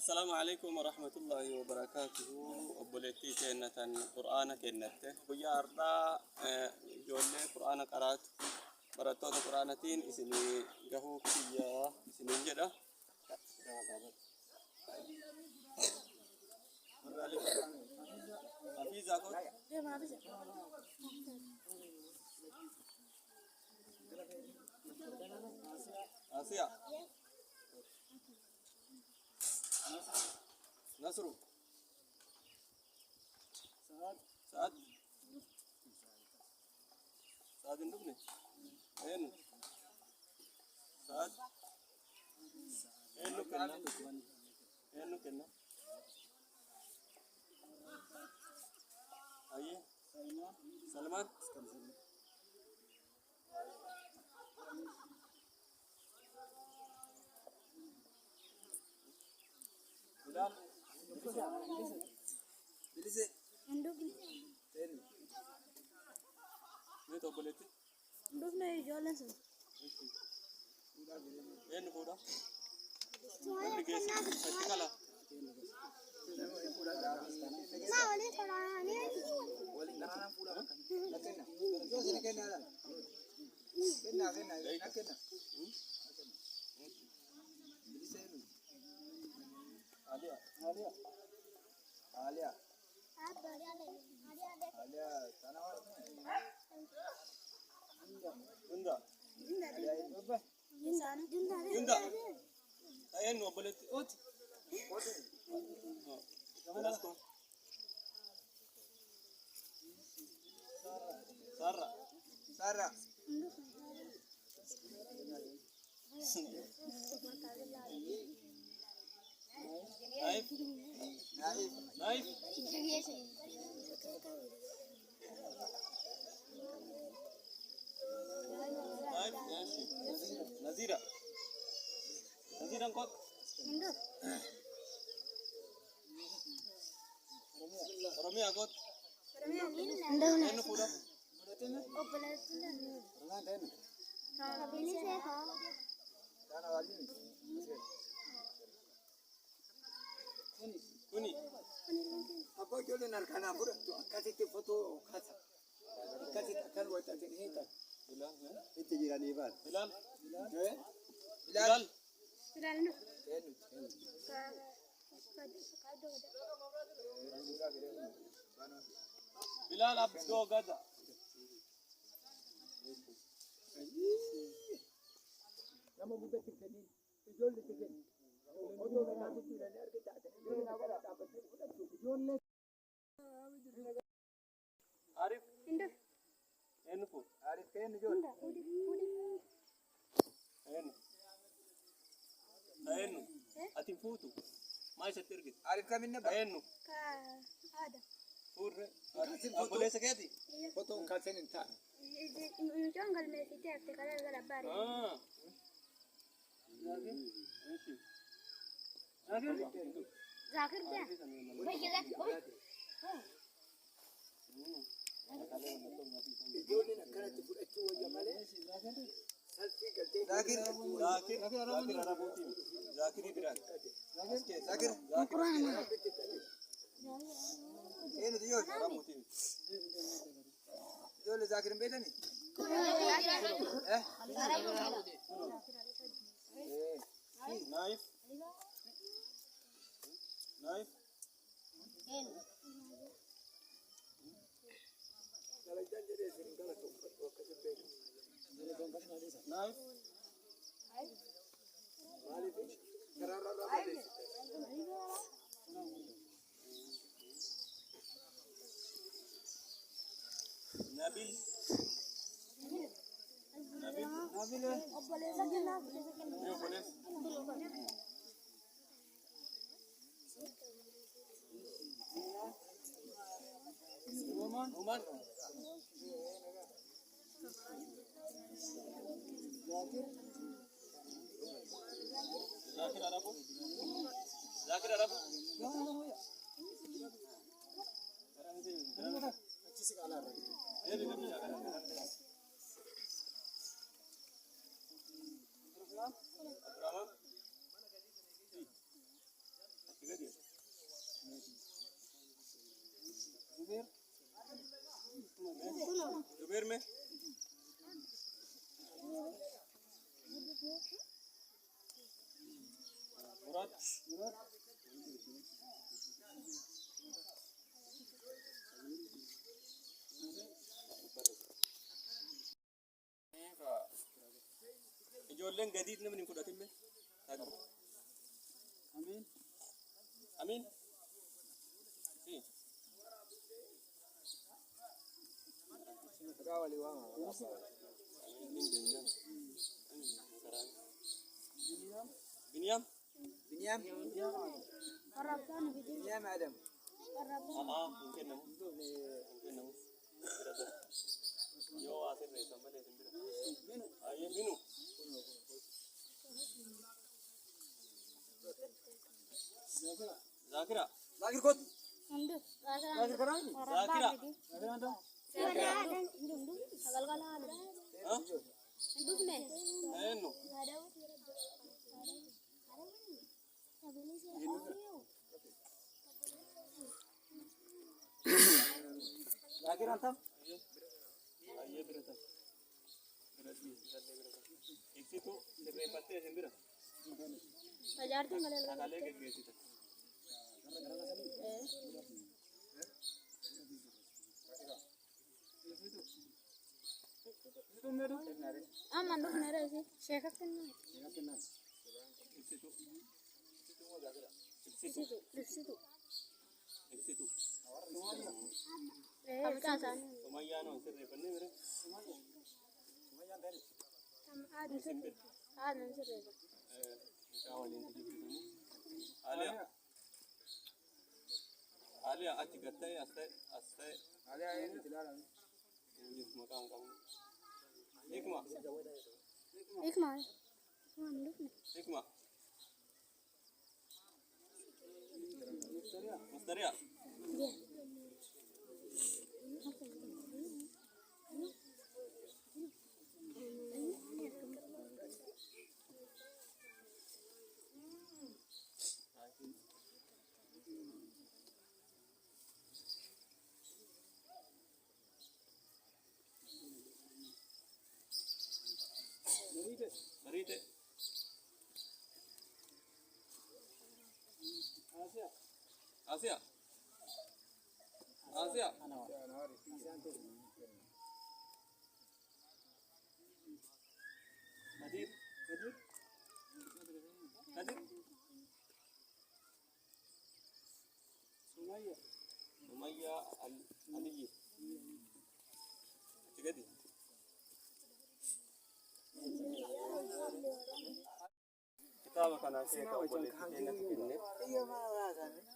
السلام عليكم ورحمة الله وبركاته. أبولتي كنة القرآن كنة ويا أردا جولة قرآن قرأت براتوت قرآنتين إسني جهو كيا إسني جدا في زاكو آسيا نصرو سعد سعد النبني أين سعد أين كنا أين كنا أيه سلمان بلال بليزة نيتو بوليتي دوسنا يجولن سو أين كودا أين كيس فتكلا ما ولي قراني عليا جندا جندا أين وبلت أوت ناسكو سارة نايف ماشي نزيرة نقط رمي أقط أين كودا كوني Apa jual narkana pura tu kasih ke foto kasa kasih akan buat aja ini tak بلال itu jiran iban بلال eh بلال بلال عبدو غدا nama buka tiket ini jual tiket foto nak tu tidak ada kita dapat jual عارف انفو Arif kain jual أينو أتنفوتو ما يسترقد Arif kami ni أينو هذا فور Kasih أبو foto. ليس كذي foto kasih ni tak يجون قال مسيتي افتكار الغلباري ماشي ذاكر ده jual ni nak kena tu itu jamal selfie kalte zakir ذاكر رابوتين ذاكر إبراهيم zakir ini tu jual رابوتين jual zakir beda ni نايف نايف kalau jangan jadi sering kalau tu kasih beda نايف Arif kerana rapat نبيل أيوة بوليس عمر ذاكر عربو ذاكر عربو ijoolleen gadiit namni fudhatillee Amin. amin Kawali wama. Biniam Binyam. قربتنا في دي Binyam Adam. قربتنا mungkin namu yo asirre samale simbira aye binu zakira Zakir kot. عندك Zakir karam. zakira Zakir anda. شغال قال هذا ha عندك نه enu Zakir anta. aye birata ibsitu sirreeffattee simbira فجرت ملل sagalee geggeessite أما عندك نرى شيخك كنا ibsitu لفسيتو ibsitu إيه كاسان sumayyaanoo sirreeffannee bira هذا نسرق isaa waliin tajaajilanii aliya achi gatta'e as ta'e Ali ayin tilala. injif maqaan qabu hikma إيش ما عندك hikma mustariya barite Asia Asia Kadir Kadir Sumaya Aliyi Tigadi kitaaba kana keessa obboleettii keenyatti kenne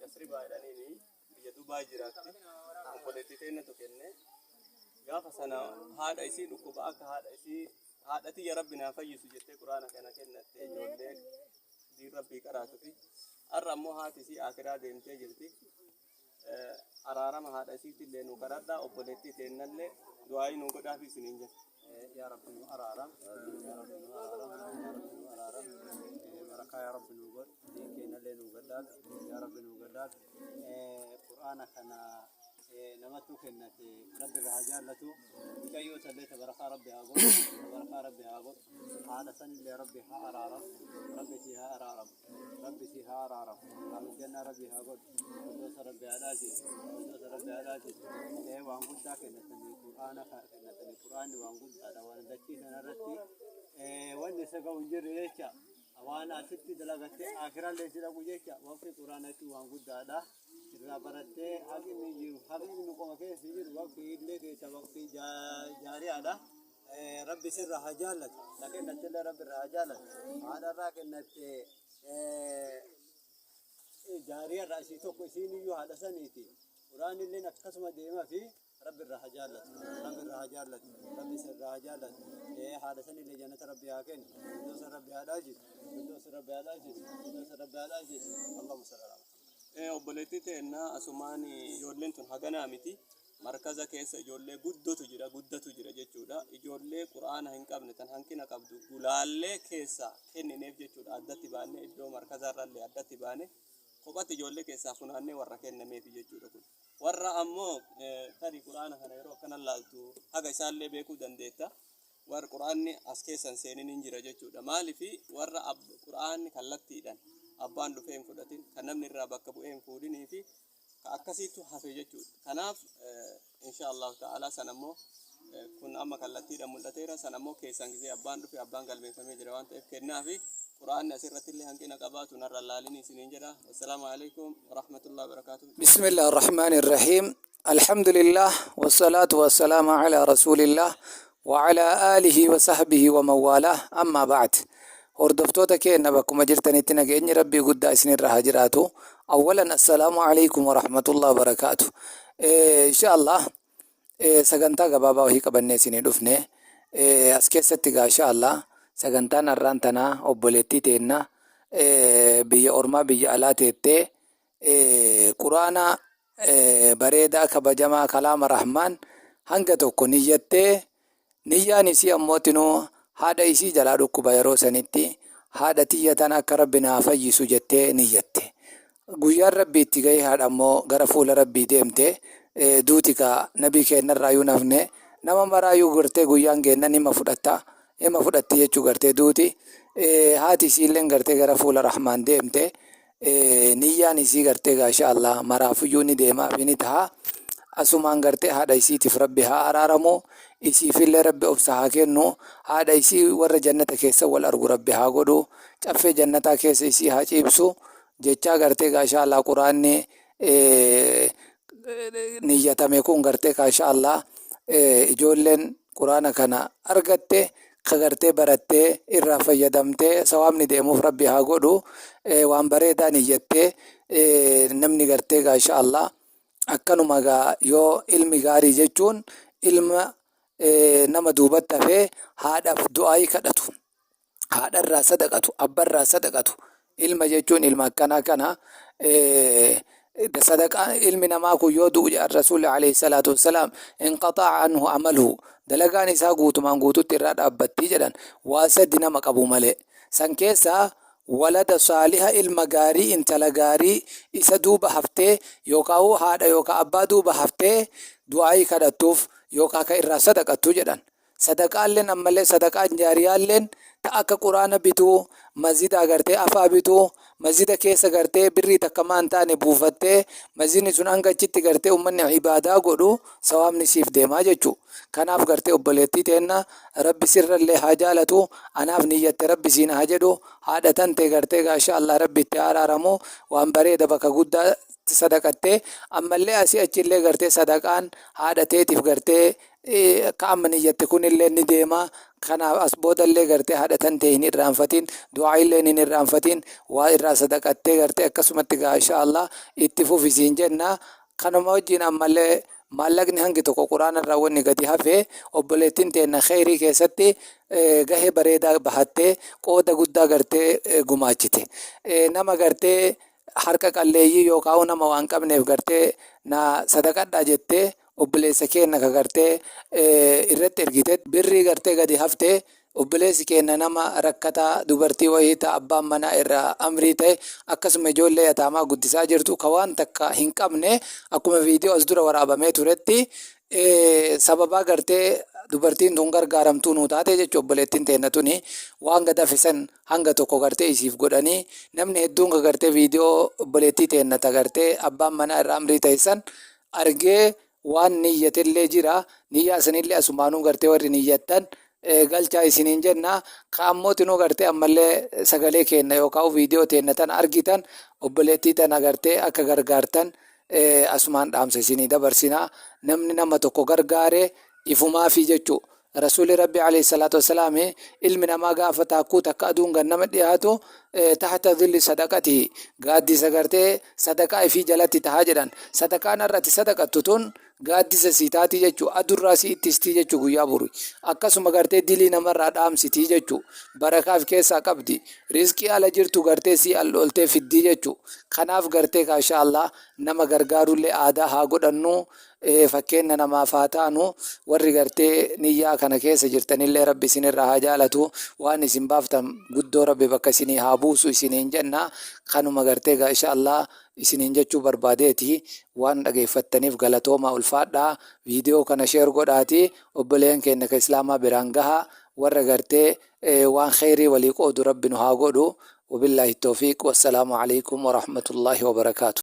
Yasribaa jedhaniini biyya Dubaay jiraatti obboleettii keenyatu kenne gaafa sana haadha isii dhukkuba akka haadhati ya rabbi naa fayyisu jettee quraana kana kennatte ijoollee diin rabbii qaraatuti har'a ammoo haati isii akiraa deemtee jirti araarama haadha isiitillee nu kadhadhaa obboleettii keennallee du'aayii nu godhaafi isiniin jedhe yaa rabbi nu araaram yaa rabbi nu araaram yaa rabbi nu araaram بركة يا رب نوجد كينا لين وجدك يا رب نوجدك قرآن كان نمتو كنت رب الرجال لتو كيو سليت بركة ربي أقول بركة ربي أقول هذا سن اللي ربي هارارم ربي فيها أرارم ربي فيها أرارم قال الجنة ربي أقول دوس ربي علاجي دوس ربي علاجي وانقول ذاك كنت القرآن كنت القرآن وانقول هذا وانا ذكي نرتي وين سقوا جريشة وانا ستي دلغت اخر اللي سيدو جيكا وفي قرانك وان غدادا سيرا برته اگي ميجي حبيب نكو كيس يجي وقت اللي كي وقت جاري على ربي سر حجالك لكن نتل رب الرجالك هذا راك انت جاري راسي تو كسيني يو هذا سنيتي قران اللي نقسم ديما في رب الرجالك رب الرجالك ربي سر رجالك هذا سن اللي جنة ربي اكن دوس ربي علاجي دوس ربي علاجي دوس ربي علاجي اللهم صل على محمد obboleettii teennaa asumaan ijoolleen tun haganaa miti markaza keessa ijoollee guddatu jira jechuudha ijoollee quraana hin qabne tan hankina qabdu gulaallee keessa kennineef jechuudha addatti baanee iddoo markazarrallee addatti baane kophatti ijoollee keessaa funaannee warra kennameef jechuudha kun warra ammoo tarii quraana kana yeroo akkana laaltu haga isaallee beekuu dandeetta warra quraanni as keessan seenin hin jira jechuudha maaliifi warra quraanni kallattiidhaan abbaan dhufee hin fudhatin kan namni irraa bakka bu'ee hin fuudhinii fi ka akkasiitu hafe jechuudha. Kanaaf insha Allah ta'ala sanammoo kun amma kallattiidhaan mul'ateera. Sanammoo keessan gisee abbaan dhufe abbaan galmeeffamee jira waan ta'eef kennaa fi quraanni asirratti illee hanqina qabaatu narra laalini isiniin jedha. Wassalaamu alaikum warahmatullahi wabarakatuh. Bismillah ar-Rahman ar-Rahim. Alhamdulillah wassalatu wassalamu ala rasulillah wa ala alihi wa sahbihi wa mawalah amma ba'd. Hordoftoota keenya bakkuma jirtanitti nageenyi rabbii guddaa isinirra haa jiraatu. Awwalan assalaamu alaikum warahmatullahi wabarakatuh. Inshallah sagantaa gabaabaa wahii qabannee isinii dhufne as keessatti gaa inshallah sagantaan har'aan tanaa obboleettii teenna biyya ormaa biyya alaa teettee quraana bareedaa kabajamaa kalaama rahmaan hanga tokko niyyattee niyyaan isii ammootinuu haadha isii jalaa dhukkuba yeroo sanitti haadha tiyya tana akka rabbi naa fayyisu jettee niyyatte. Guyyaan rabbii itti gahee haadha ammoo gara fuula rabbii deemte duuti ka nabii keenyarraa yoo nafne nama maraayyuu gartee guyyaan keenna nima fudhatti jechuu gartee duuti haati isiilleen gartee gara fuula rahmaan deemte niyyaan isii gartee gaasha Allah maraafuyyuu ni deemaa fi ni taha asumaan gartee haadha isiitiif rabbi haa araaramu isiifillee rabbi obsa haa kennu haadha isii warra jannata keessa wal argu rabbi haa godhu caffee jannataa keessa isii haa ciibsu jechaa gartee gaasha Allah quraanni niyyatame kun gartee gaasha Allah ijoolleen quraana kana argatte ka gartee barattee irraa fayyadamtee sawaabni deemuuf rabbi haa godhu waan bareedaa niyyattee namni gartee gaasha Allah akkanuma gaa yoo ilmi gaarii jechuun ilma nama duubatti hafee haadhaaf du'aayii kadhatu haadharraa sadaqatu abbarraa sadaqatu ilma jechuun ilma akkanaa kana sadaqaa ilmi namaa kun yoo du'u rasuulli alayhi salaatu wassalaam inqaxa'a anhu amaluhu dalagaan isaa guutumaan guututti irraa dhaabbattii jedhan waa sadi nama qabu malee san keessaa walada saaliha ilma gaarii intala gaarii isa duuba haftee yookaan haadha yookaan abbaa duuba haftee du'aayii kadhattuuf yookaan ka irraa sadaqattu jedhan. Sadaqaalleen ammallee sadaqaan jaariyaalleen akka quraana bituu masjida agartee afaa bituu masjida keessa gartee birrii takka maan taane buufattee masjidni sun hanga achitti gartee ummanni ibaadaa godhu sawaabni siif deemaa jechuu. Kanaaf gartee obboleettii teenna rabbi sirrallee haa jaalatu anaaf niyyatte rabbi siin haa jedhu haadha tante gartee gaasha Allah rabbi itti araaramu waan bareeda bakka guddaa sadaqattee ammallee asii achillee gartee sadaqaan haadha teetiif gartee ka amma niyyatte kunillee ni deema. Kanaaf as boodallee gartee haadha tantee hin irraanfatin du'aayillee hin irraanfatin waa irraa sadaqattee gartee akkasumatti gaasha Allah itti fufisiin jenna. Kanuma wajjin ammallee maallaqni hangi tokko quraana irraa wanni gadi hafee obboleettiin teenna kheyrii keessatti gahee bareedaa bahattee qooda guddaa gartee gumaachite. Nama gartee harka qalleeyyii yookaan nama waan qabneef gartee na sadaqadhaa jettee obboleessa keenya ka gartee irratti ergite birrii gartee gadi haftee obboleessi keenya nama rakkataa dubartii wayii ta'a abbaan manaa irraa amrii ta'e akkasuma ijoollee yataamaa guddisaa jirtu ka waan takka hin qabne akkuma viidiyoo as dura waraabamee turetti sababaa gartee dubartiin tun gargaaramtuu nuu taate jechuun obboleettiin teenna tuni waan gad hafisan hanga tokko gartee isiif godhanii namni hedduun ka gartee viidiyoo obboleettii teenna ta gartee abbaan manaa irraa amrii ta'isan argee waan niyyatillee jira niyyaa isinillee asumaanuu gartee warri niyyattan galchaa isiniin jenna kaammotinuu gartee ammallee sagalee kenna yookaan viidiyoo teenna tan argitan obboleettii tana gartee akka gargaartan asumaan dhaamsa isinii dabarsina namni nama tokko gargaare ifumaafi jechuu rasuulli rabbi alayhi salaatu wassalaam ilmi namaa gaafa taakkuu takka aduun gannama dhiyaatu tahta dhilli sadaqati gaaddisa gartee sadaqaa ifii jalatti tahaa jedhan sadaqaan irratti sadaqattu tun gaaddisa siitaatii jechuu adurraa si ittistii jechuu guyyaa buru akkasuma gartee dilii namarraa dhaamsitii jechuu barakaaf keessaa qabdi rizqii ala jirtu gartee si al'ooltee fiddii jechuu kanaaf gartee kaasha Allah nama gargaarullee aadaa haa godhannu fakkeenya namaaf haa taanu warri gartee niyyaa kana keessa jirtanillee rabbi isinirraa haa jaalatu waan isin baaftan guddoo rabbi bakka isinii haa buusu isiniin jenna kanuma gartee kaasha Allah isiniin jechuu barbaadeeti waan dhageeffattaniif galatooma ulfaadhaa viidiyoo kana sheer godhaati obboleen keenya ka islaamaa biraan gaha warra gartee waan kheyrii walii qoodu rabbi nu haa godhu وبالله التوفيق والسلام عليكم ورحمة الله وبركاته.